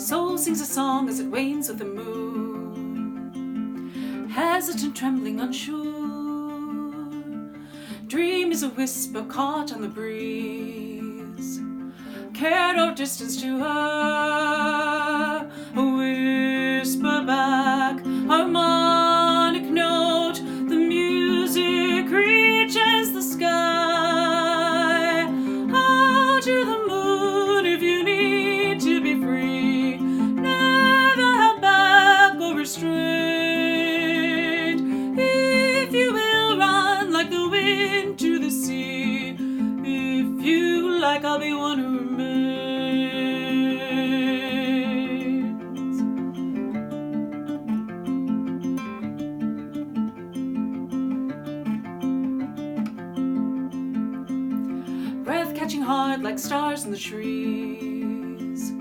Soul sings a song as it wanes with the moon, hesitant, trembling, unsure. Dream is a whisper caught on the breeze, care no distance to her. A whisper back, harmonic note, the music reaches the sky. Out to the moon if you need to be free, never held back or restrained. If you will run like the wind to the sea, if you like, I'll be one who remains. Breath catching hard like stars in the trees,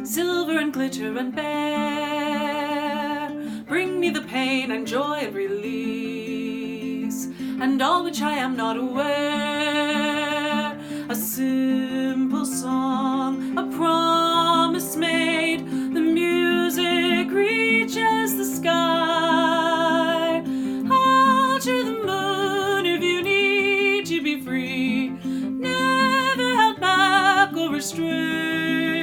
silver and glitter and bare. Bring me the pain and joy and release, and all which I am not aware. A simple song, a promise made, the music reaches the sky. Out to the moon if you need to be free, never held back or restrained.